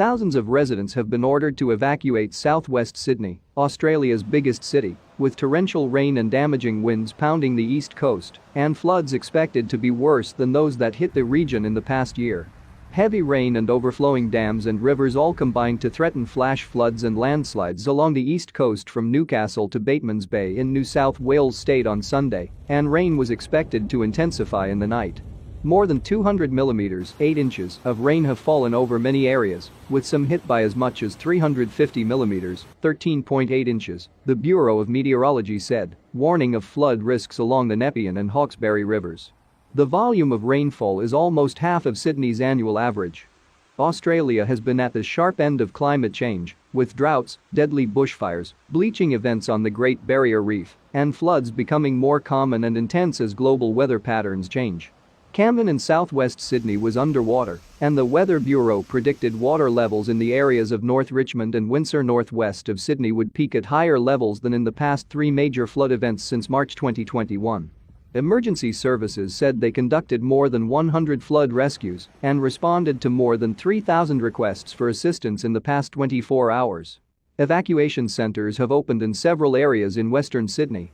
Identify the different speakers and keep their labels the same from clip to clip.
Speaker 1: Thousands of residents have been ordered to evacuate southwest Sydney, Australia's biggest city, with torrential rain and damaging winds pounding the east coast, and floods expected to be worse than those that hit the region in the past year. Heavy rain and overflowing dams and rivers all combined to threaten flash floods and landslides along the east coast from Newcastle to Batemans Bay in New South Wales state on Sunday, and rain was expected to intensify in the night. More than 200 millimeters (8 inches) of rain have fallen over many areas, with some hit by as much as 350 millimeters (13.8 inches), the Bureau of Meteorology said, warning of flood risks along the Nepean and Hawkesbury rivers. The volume of rainfall is almost half of Sydney's annual average. Australia has been at the sharp end of climate change, with droughts, deadly bushfires, bleaching events on the Great Barrier Reef, and floods becoming more common and intense as global weather patterns change. Camden in southwest Sydney was underwater, and the Weather Bureau predicted water levels in the areas of North Richmond and Windsor northwest of Sydney would peak at higher levels than in the past three major flood events since March 2021. Emergency services said they conducted more than 100 flood rescues and responded to more than 3,000 requests for assistance in the past 24 hours. Evacuation centres have opened in several areas in western Sydney.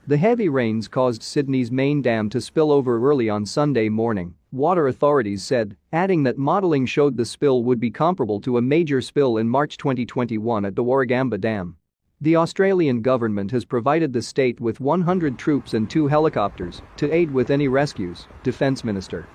Speaker 1: The heavy rains caused Sydney's main dam to spill over early on Sunday morning, water authorities said, adding that modelling showed the spill would be comparable to a major spill in March 2021 at the Warragamba Dam. The Australian government has provided the state with 100 troops and 2 helicopters to aid with any rescues, Defence Minister